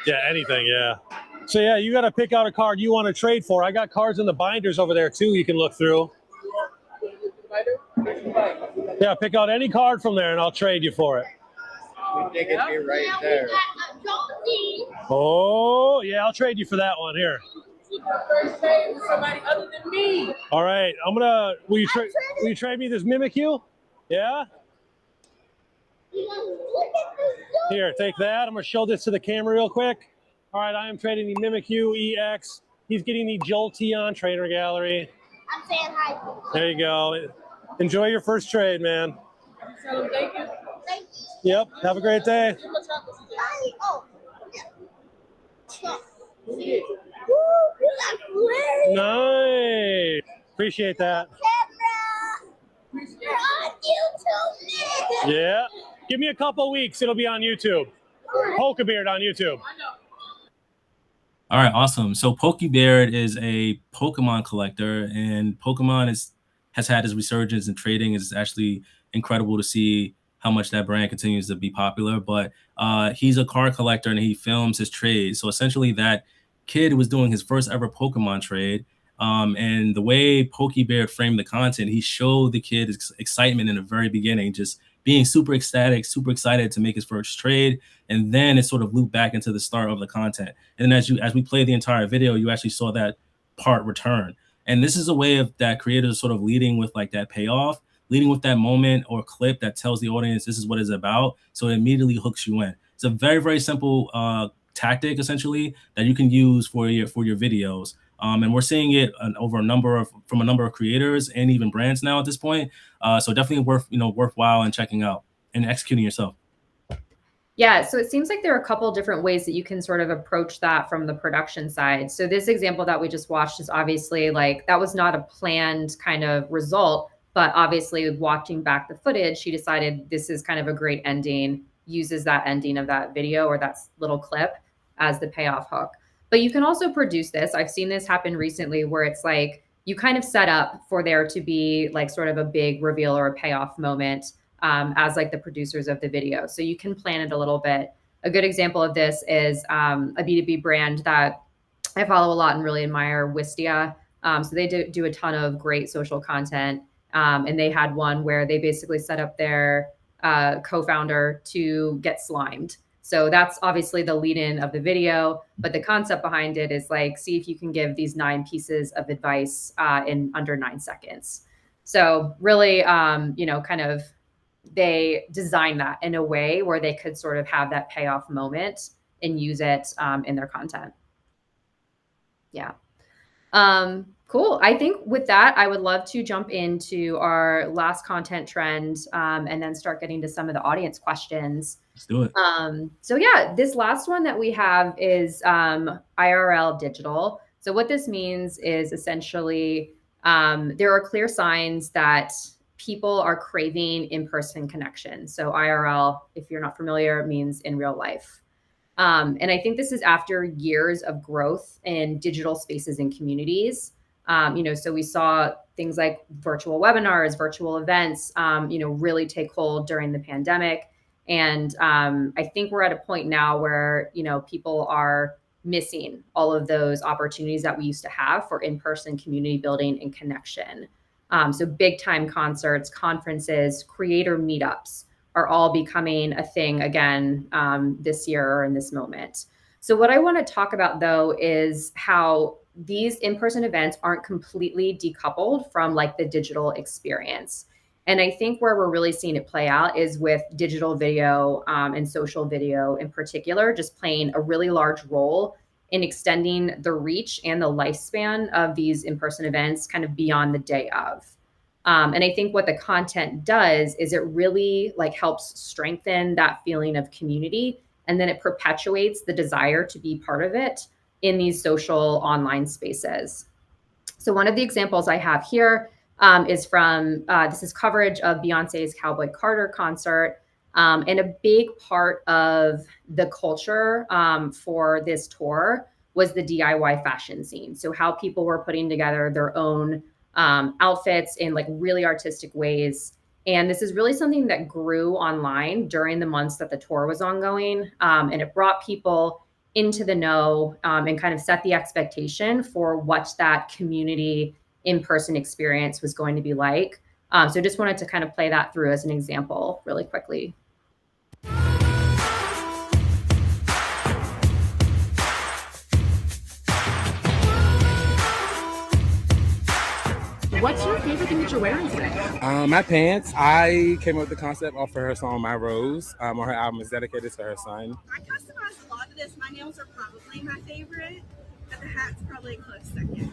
Yeah, anything, yeah. So yeah, you got to pick out a card you want to trade for. I got cards in the binders over there too you can look through. Yeah, pick out any card from there and I'll trade you for it. We think it'd be right there. Oh, yeah, I'll trade you for that one here. First trade with somebody other than me. All right, will you trade me this Mimikyu? Yeah? Here, take that. I'm going to show this to the camera real quick. All right, I am trading the Mimikyu EX. He's getting the Jolteon Trainer Gallery. I'm saying hi. There you go. Enjoy your first trade, man. Tell him thank you. Thank you. Yep, have a great day. Oh, yeah. Stop. Woo, you got great Nice. Appreciate that. camera. We're on YouTube, man. Yeah. Give me a couple weeks. It'll be on YouTube. Pokebeard on YouTube. All right, awesome. So Pokebeard is a Pokemon collector, and Pokemon has had its resurgence in trading. It's actually incredible to see how much that brand continues to be popular. But he's a card collector, and he films his trades. So essentially, that kid was doing his first ever Pokemon trade. And the way Pokebeard framed the content, he showed the kid his excitement in the very beginning, just being super ecstatic, super excited to make his first trade. And then it sort of looped back into the start of the content. And then as we play the entire video, you actually saw that part return. And this is a way of that creators sort of leading with like that payoff, leading with that moment or clip that tells the audience this is what it's about. So it immediately hooks you in. It's a very, very simple tactic essentially that you can use for your videos. And we're seeing it from a number of creators and even brands now at this point. So definitely worthwhile and checking out and executing yourself. Yeah, so it seems like there are a couple different ways that you can sort of approach that from the production side. So this example that we just watched is obviously like that was not a planned kind of result, but obviously watching back the footage, she decided this is kind of a great ending, uses that ending of that video or that little clip as the payoff hook. But you can also produce this. I've seen this happen recently where it's like you kind of set up for there to be like sort of a big reveal or a payoff moment as like the producers of the video. So you can plan it a little bit. A good example of this is a B2B brand that I follow a lot and really admire, Wistia. So they do a ton of great social content. And they had one where they basically set up their co-founder to get slimed. So that's obviously the lead-in of the video, but the concept behind it is like, see if you can give these 9 pieces of advice in under 9 seconds. So really, kind of they design that in a way where they could sort of have that payoff moment and use it in their content. Yeah. Cool. I think with that, I would love to jump into our last content trend and then start getting to some of the audience questions. Let's do it. So yeah, this last one that we have is IRL digital. So what this means is essentially there are clear signs that people are craving in-person connection. So IRL, if you're not familiar, means in real life. And I think this is after years of growth in digital spaces and communities. So we saw things like virtual webinars, virtual events, really take hold during the pandemic. And I think we're at a point now where, people are missing all of those opportunities that we used to have for in-person community building and connection. So big time concerts, conferences, creator meetups are all becoming a thing again this year or in this moment. So what I want to talk about, though, is how these in-person events aren't completely decoupled from like the digital experience. And I think where we're really seeing it play out is with digital video and social video in particular, just playing a really large role in extending the reach and the lifespan of these in-person events kind of beyond the day of. And I think what the content does is it really like helps strengthen that feeling of community. And then it perpetuates the desire to be part of it in these social online spaces. So one of the examples I have here is from, this is coverage of Beyonce's Cowboy Carter concert. And a big part of the culture for this tour was the DIY fashion scene. So how people were putting together their own outfits in like really artistic ways. And this is really something that grew online during the months that the tour was ongoing. And it brought people into the know and kind of set the expectation for what that community in-person experience was going to be like. So just wanted to kind of play that through as an example really quickly. What's your favorite thing that you're wearing today? My pants. I came up with the concept off of her song "My Rose." On her album is dedicated to her son. I customized a lot of this. My nails are probably my favorite, but the hat's probably a close second.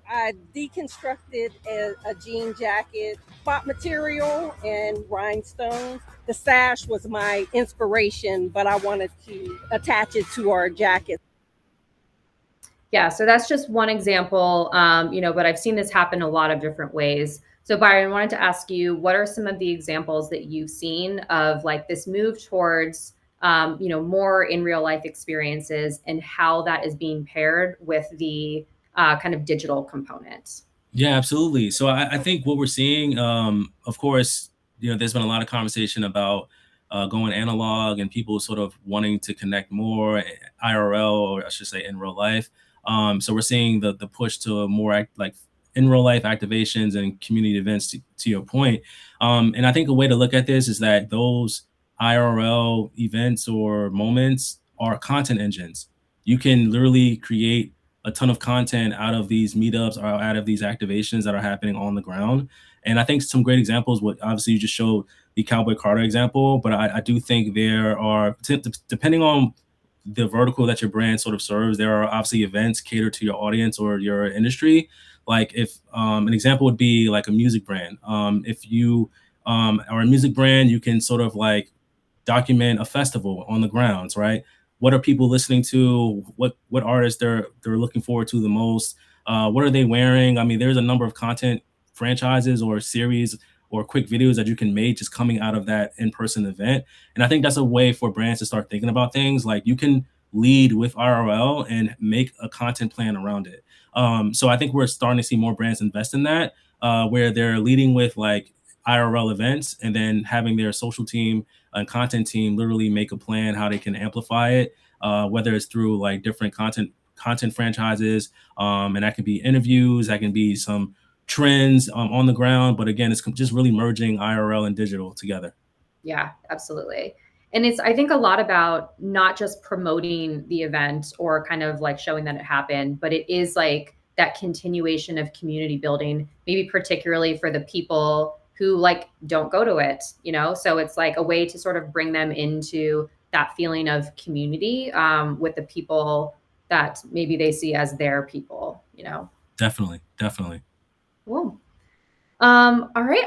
I deconstructed a jean jacket, spot material and rhinestones. The sash was my inspiration, but I wanted to attach it to our jacket. Yeah, so that's just one example, but I've seen this happen a lot of different ways. So Byron, I wanted to ask you, what are some of the examples that you've seen of like this move towards, more in real life experiences and how that is being paired with the kind of digital component? Yeah, absolutely. So I think what we're seeing, of course, there's been a lot of conversation about going analog and people sort of wanting to connect more IRL, or I should say in real life. So we're seeing the push to more like in real life activations and community events to your point. And I think a way to look at this is that those IRL events or moments are content engines. You can literally create a ton of content out of these meetups or out of these activations that are happening on the ground. And I think some great examples, what obviously you just showed the Cowboy Carter example, but I do think there are, depending on the vertical that your brand sort of serves, there are obviously events catered to your audience or your industry. Like if an example would be like a music brand. If you are a music brand, you can sort of like document a festival on the grounds, right? What are people listening to? What artists they're looking forward to the most? What are they wearing? I mean, there's a number of content franchises or series or quick videos that you can make just coming out of that in-person event. And I think that's a way for brands to start thinking about things. Like you can lead with IRL and make a content plan around it. So I think we're starting to see more brands invest in that, where they're leading with like IRL events and then having their social team and content team literally make a plan how they can amplify it, whether it's through like different content franchises. And that can be interviews, that can be some trends on the ground. But again, it's just really merging IRL and digital together. Yeah, absolutely. And it's, I think, a lot about not just promoting the event or kind of like showing that it happened, but it is like that continuation of community building, maybe particularly for the people who like don't go to it, So it's like a way to sort of bring them into that feeling of community with the people that maybe they see as their people, Definitely. Cool. All right.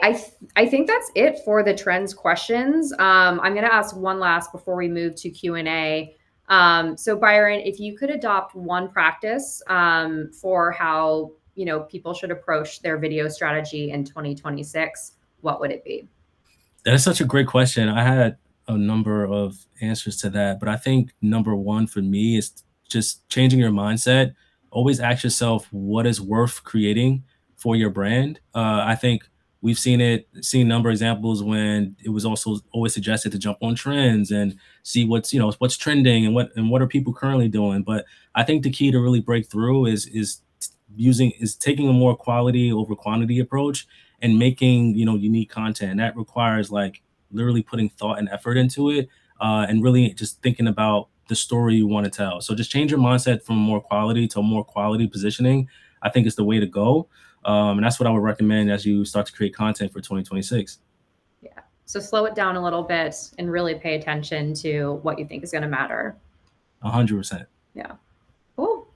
I think that's it for the trends questions. I'm going to ask one last before we move to Q&A. So Byron, if you could adopt one practice for how, people should approach their video strategy in 2026, what would it be? That is such a great question. I had a number of answers to that, but I think number one for me is just changing your mindset. Always ask yourself what is worth creating for your brand. I think we've seen a number of examples when it was also always suggested to jump on trends and see what's trending and what are people currently doing. But I think the key to really break through is taking a more quality over quantity approach and making, unique content. And that requires like literally putting thought and effort into it and really just thinking about the story you want to tell. So just change your mindset from more quality to more quality positioning. I think is the way to go. And that's what I would recommend as you start to create content for 2026. Yeah. So slow it down a little bit and really pay attention to what you think is going to matter. 100%. Yeah. Cool.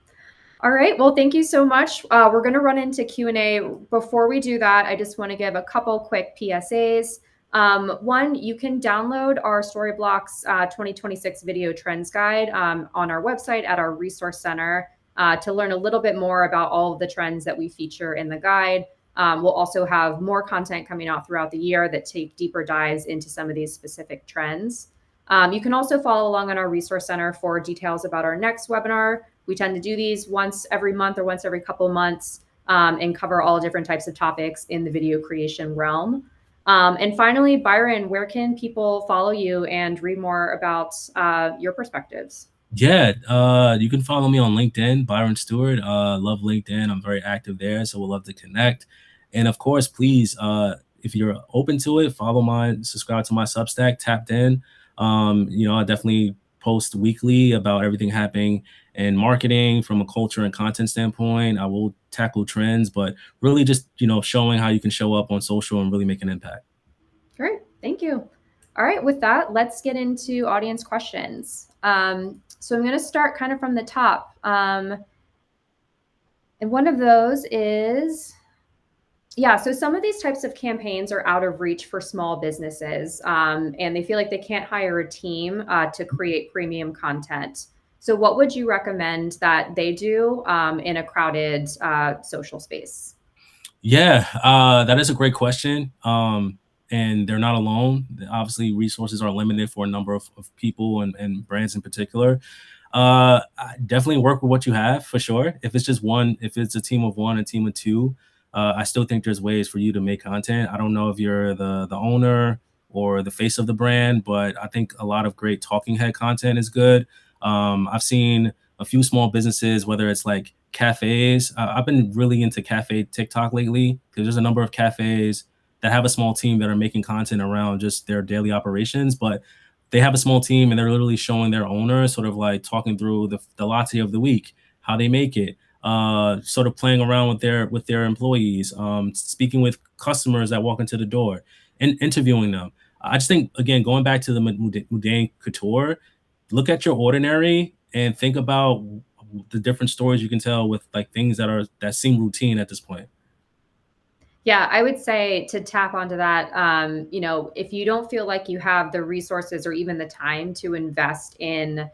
All right. Well, thank you so much. We're going to run into Q&A. Before we do that, I just want to give a couple quick PSAs. One, you can download our Storyblocks 2026 video trends guide on our website at our resource center. to learn a little bit more about all of the trends that we feature in the guide. We'll also have more content coming out throughout the year that take deeper dives into some of these specific trends. You can also follow along on our resource center for details about our next webinar. We tend to do these once every month or once every couple of months and cover all different types of topics in the video creation realm. And finally, Byron, where can people follow you and read more about your perspectives? Yeah, you can follow me on LinkedIn, Byron Stewart. Love LinkedIn. I'm very active there, so we'll love to connect. And of course, please, if you're open to it, follow mine, subscribe to my Substack, Tapped In. I definitely post weekly about everything happening in marketing from a culture and content standpoint. I will tackle trends, but really just, showing how you can show up on social and really make an impact. Great, thank you. All right, with that, let's get into audience questions. So I'm going to start kind of from the top. And one of those is, so some of these types of campaigns are out of reach for small businesses, and they feel like they can't hire a team to create premium content. So what would you recommend that they do in a crowded social space? Yeah, that is a great question. And they're not alone. Obviously, resources are limited for a number of people and brands in particular. I definitely work with what you have for sure. If it's just one, if it's a team of one, a team of two, I still think there's ways for you to make content. I don't know if you're the owner or the face of the brand, but I think a lot of great talking head content is good. I've seen a few small businesses, whether it's like cafes. I've been really into cafe TikTok lately because there's a number of cafes that have a small team that are making content around just their daily operations, but they have a small team and they're literally showing their owner sort of like talking through the latte of the week, how they make it, sort of playing around with their employees, speaking with customers that walk into the door and interviewing them. I just think, again, going back to the mundane couture, look at your ordinary and think about the different stories you can tell with like things that seem routine at this point. Yeah, I would say to tap onto that, if you don't feel like you have the resources or even the time to invest in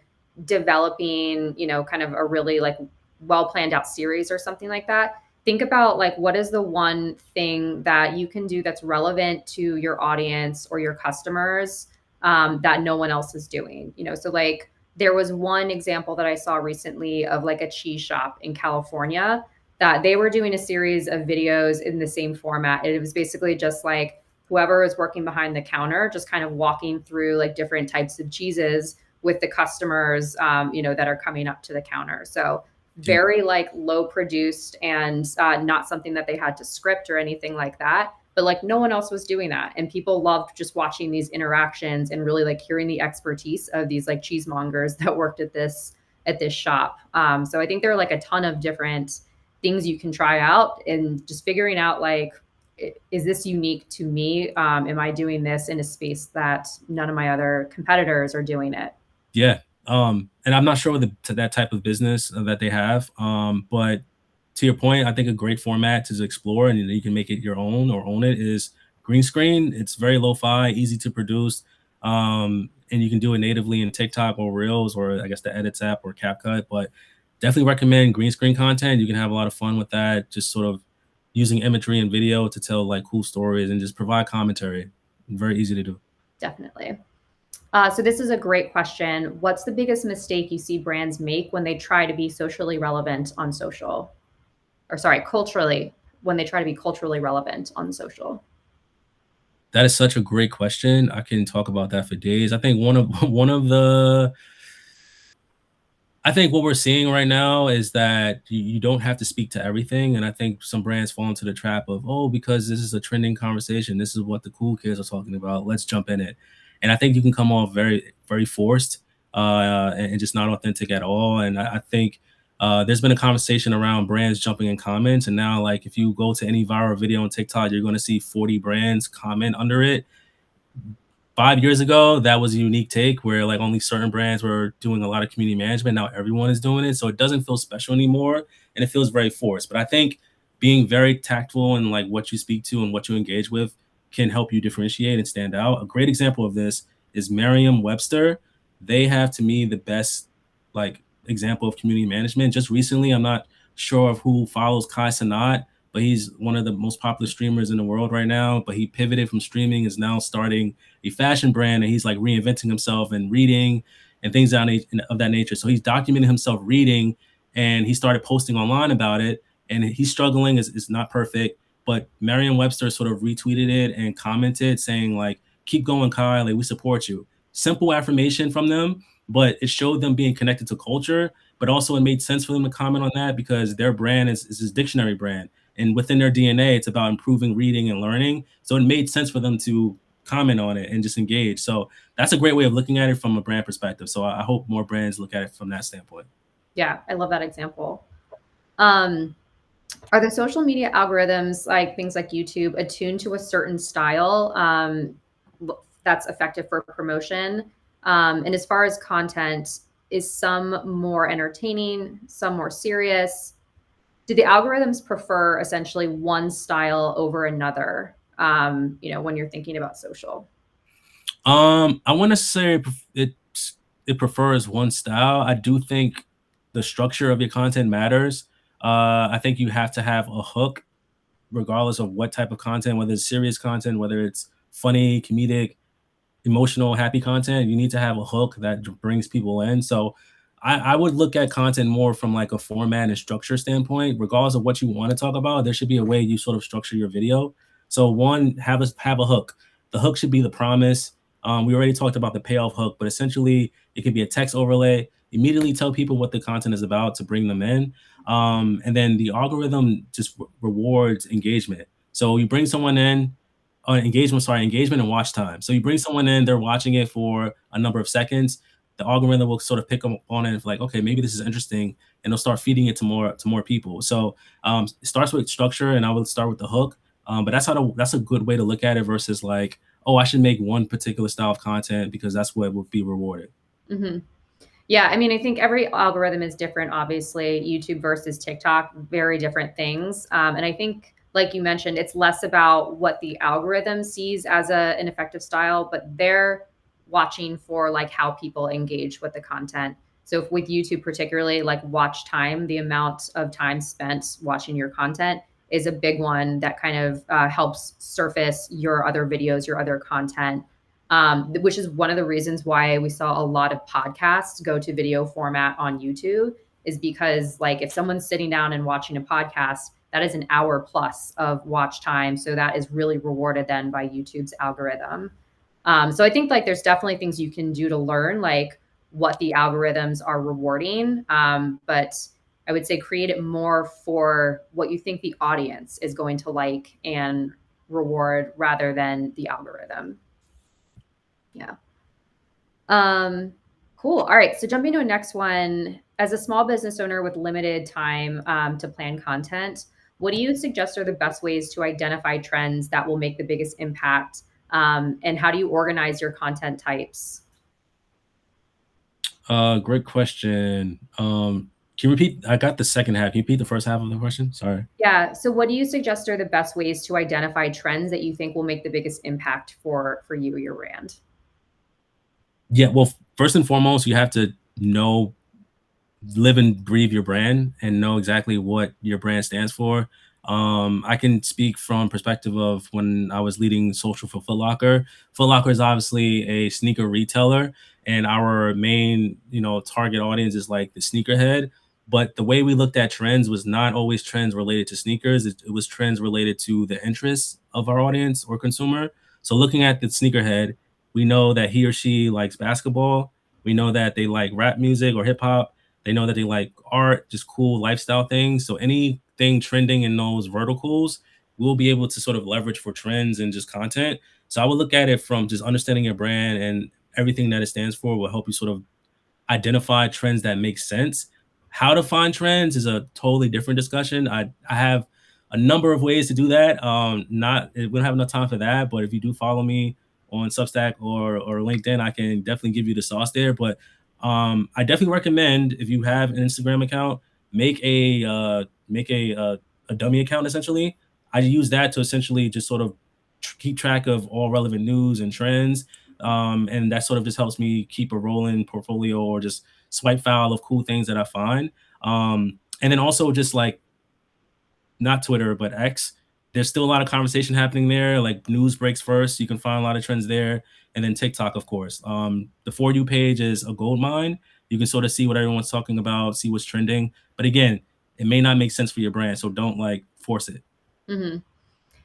developing, kind of a really like well planned out series or something like that, think about like what is the one thing that you can do that's relevant to your audience or your customers that no one else is doing. So like there was one example that I saw recently of like a cheese shop in California that they were doing a series of videos in the same format. It was basically just like whoever is working behind the counter, just kind of walking through like different types of cheeses with the customers, that are coming up to the counter. So very like low produced and not something that they had to script or anything like that. But like no one else was doing that. And people loved just watching these interactions and really like hearing the expertise of these like cheesemongers that worked at this shop. So I think there are like a ton of different things you can try out and just figuring out like, is this unique to me? Am I doing this in a space that none of my other competitors are doing it? Yeah. And I'm not sure to that type of business that they have. But to your point, I think a great format to explore and you can make it your own or own it is green screen. It's very lo-fi, easy to produce. And you can do it natively in TikTok or Reels or I guess the Edits app or CapCut, but definitely recommend green screen content. You can have a lot of fun with that. Just sort of using imagery and video to tell like cool stories and just provide commentary. Very easy to do. Definitely. So this is a great question. What's the biggest mistake you see brands make when they try to be socially relevant on social? Or sorry, culturally, when they try to be culturally relevant on social? That is such a great question. I can talk about that for days. I think I think what we're seeing right now is that you don't have to speak to everything. And I think some brands fall into the trap of, because this is a trending conversation, this is what the cool kids are talking about, let's jump in it. And I think you can come off very, very forced and just not authentic at all. And I think there's been a conversation around brands jumping in comments. And now, like, if you go to any viral video on TikTok, you're going to see 40 brands comment under it. 5 years ago, that was a unique take where like only certain brands were doing a lot of community management. Now everyone is doing it. So it doesn't feel special anymore. And it feels very forced. But I think being very tactful in like what you speak to and what you engage with can help you differentiate and stand out. A great example of this is Merriam-Webster. They have, to me, the best like example of community management. Just recently, I'm not sure of who follows Kai Cenat, but he's one of the most popular streamers in the world right now. But he pivoted from streaming, is now starting a fashion brand, and he's like reinventing himself and reading and things of that nature. So he's documenting himself reading, and he started posting online about it. And he's struggling, is not perfect, but Merriam-Webster sort of retweeted it and commented saying like, keep going, Kai, like we support you. Simple affirmation from them, but it showed them being connected to culture, but also it made sense for them to comment on that because their brand is this dictionary brand. And within their DNA, it's about improving reading and learning. So it made sense for them to comment on it and just engage. So that's a great way of looking at it from a brand perspective. So I hope more brands look at it from that standpoint. Yeah, I love that example. Are the social media algorithms, like things like YouTube, attuned to a certain style that's effective for promotion? And as far as content, is some more entertaining, some more serious? Do the algorithms prefer essentially one style over another, when you're thinking about social? I want to say it prefers one style. I do think the structure of your content matters. I think you have to have a hook, regardless of what type of content, whether it's serious content, whether it's funny, comedic, emotional, happy content. You need to have a hook that brings people in. So I would look at content more from like a format and structure standpoint. Regardless of what you want to talk about, there should be a way you sort of structure your video. So one, have a hook. The hook should be the promise. We already talked about the payoff hook, but essentially it could be a text overlay. Immediately tell people what the content is about to bring them in. And then the algorithm just rewards engagement. So you bring someone in, engagement and watch time. So you bring someone in, they're watching it for a number of seconds. The algorithm will sort of pick up on it and like, okay, maybe this is interesting, and they'll start feeding it to more people. So it starts with structure, and I would start with the hook. But that's a good way to look at it versus like, oh, I should make one particular style of content because that's what will be rewarded. Mm-hmm. Yeah, I mean, I think every algorithm is different. Obviously, YouTube versus TikTok, very different things. And I think, like you mentioned, it's less about what the algorithm sees as an effective style, but they're watching for like how people engage with the content. So if with YouTube particularly, like watch time, the amount of time spent watching your content is a big one that kind of helps surface your other videos, your other content. Which is one of the reasons why we saw a lot of podcasts go to video format on YouTube, is because like if someone's sitting down and watching a podcast, that is an hour plus of watch time. So that is really rewarded then by YouTube's algorithm. So I think like there's definitely things you can do to learn like what the algorithms are rewarding. But I would say create it more for what you think the audience is going to like and reward rather than the algorithm. Yeah. Cool. All right. So jumping to a next one, as a small business owner with limited time to plan content, what do you suggest are the best ways to identify trends that will make the biggest impact? And how do you organize your content types? Great question. Can you repeat? I got the second half. Can you repeat the first half of the question? Sorry. Yeah. So what do you suggest are the best ways to identify trends that you think will make the biggest impact for you or your brand? Yeah, well, first and foremost, you have to live and breathe your brand and know exactly what your brand stands for. I can speak from perspective of when I was leading social for Foot Locker. Foot Locker is obviously a sneaker retailer, and our main, target audience is like the sneakerhead. But the way we looked at trends was not always trends related to sneakers. It was trends related to the interests of our audience or consumer. So looking at the sneakerhead, we know that he or she likes basketball. We know that they like rap music or hip hop. They know that they like art, just cool lifestyle things. So anything trending in those verticals, we'll be able to sort of leverage for trends and just content. So I would look at it from just understanding your brand, and everything that it stands for will help you sort of identify trends that make sense. How to find trends is a totally different discussion. I have a number of ways to do that. We don't have enough time for that, but if you do follow me on Substack or LinkedIn, I can definitely give you the sauce there. But I definitely recommend, if you have an Instagram account, make a dummy account. Essentially, I use that to essentially just sort of keep track of all relevant news and trends. And that sort of just helps me keep a rolling portfolio or just swipe file of cool things that I find. And then also just like not Twitter, but X. There's still a lot of conversation happening there. Like news breaks first. You can find a lot of trends there. And then TikTok, of course. The For You page is a gold mine. You can sort of see what everyone's talking about, see what's trending. But again, it may not make sense for your brand. So don't like force it. Mm-hmm.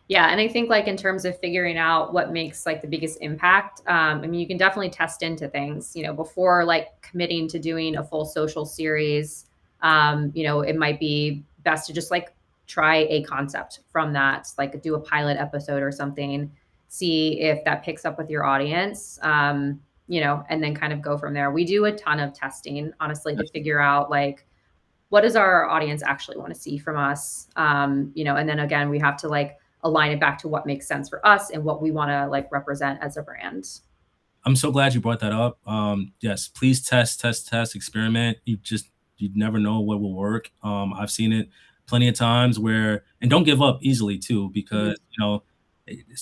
Yeah. And I think like in terms of figuring out what makes like the biggest impact, I mean, you can definitely test into things, you know, before like committing to doing a full social series. You know, it might be best to just like try a concept from that, like do a pilot episode or something, see if that picks up with your audience, you know, and then kind of go from there. We do a ton of testing, honestly, to figure out like, what does our audience actually want to see from us? You know, and then again, we have to like align it back to what makes sense for us and what we want to like represent as a brand. I'm so glad you brought that up. Yes, please test, experiment. You never know what will work. I've seen it plenty of times where, and don't give up easily too, because you know,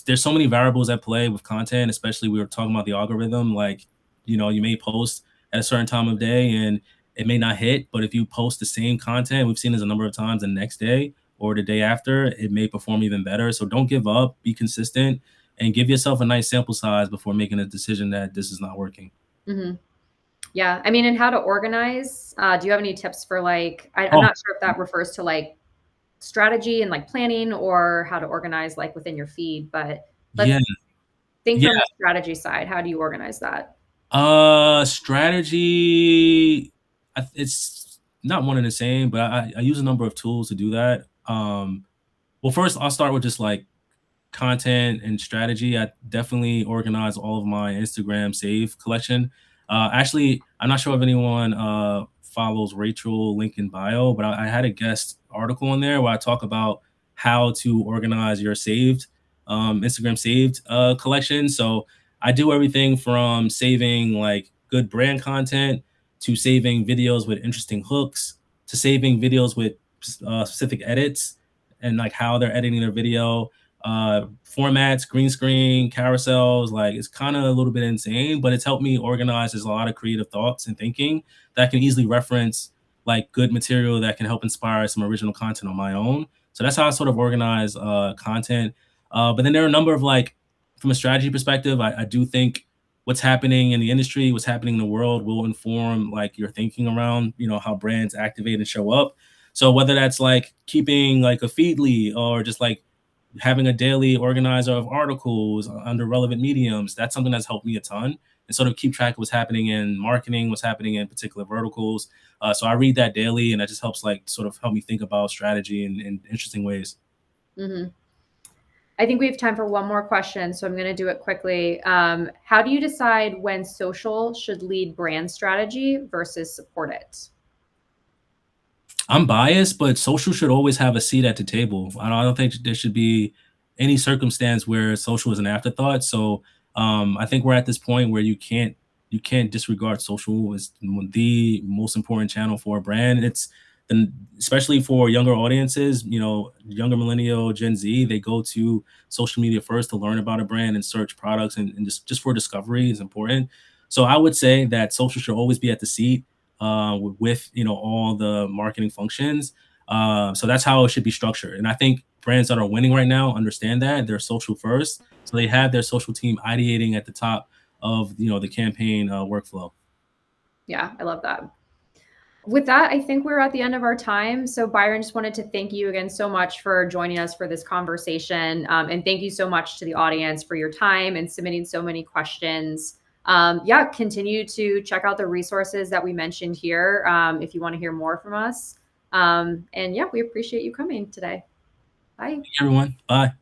there's so many variables at play with content, especially we were talking about the algorithm. Like, you know, you may post at a certain time of day and it may not hit, but if you post the same content, we've seen this a number of times, the next day or the day after, it may perform even better. So don't give up, be consistent, and give yourself a nice sample size before making a decision that this is not working. Mm-hmm. Yeah. I mean, and how to organize, do you have any tips for like, I'm not sure if that refers to like strategy and like planning or how to organize like within your feed, but let's think from the strategy side. How do you organize that? Strategy, it's not one and the same, but I use a number of tools to do that. Well, first I'll start with just like content and strategy. I definitely organize all of my Instagram save collection. Actually, I'm not sure if anyone follows Rachel, link in bio, but I had a guest article in there where I talk about how to organize your saved Instagram saved collection. So I do everything from saving like good brand content to saving videos with interesting hooks to saving videos with specific edits and like how they're editing their video, formats, green screen, carousels. Like it's kind of a little bit insane, but it's helped me organize. There's a lot of creative thoughts and thinking that I can easily reference like good material that can help inspire some original content on my own. So that's how I sort of organize content. But then there are a number of like, from a strategy perspective, I do think what's happening in the industry, what's happening in the world will inform like your thinking around, you know, how brands activate and show up. So whether that's like keeping like a Feedly or just like having a daily organizer of articles under relevant mediums, that's something that's helped me a ton and sort of keep track of what's happening in marketing, what's happening in particular verticals. So I read that daily and that just helps like sort of help me think about strategy in interesting ways. Mm-hmm. I think we have time for one more question, so I'm going to do it quickly. How do you decide when social should lead brand strategy versus support it? I'm biased, but social should always have a seat at the table. I don't think there should be any circumstance where social is an afterthought. So I think we're at this point where you can't disregard social as the most important channel for a brand. Especially for younger audiences, you know, younger millennial, Gen Z, they go to social media first to learn about a brand and search products and just for discovery is important. So I would say that social should always be at the seat with, you know, all the marketing functions. So that's how it should be structured. And I think brands that are winning right now understand that they're social first. So they have their social team ideating at the top of, you know, the campaign workflow. Yeah, I love that. With that, I think we're at the end of our time. So Byron, just wanted to thank you again so much for joining us for this conversation. And thank you so much to the audience for your time and submitting so many questions. Continue to check out the resources that we mentioned here if you want to hear more from us. We appreciate you coming today. Bye. Thank you, everyone. Bye.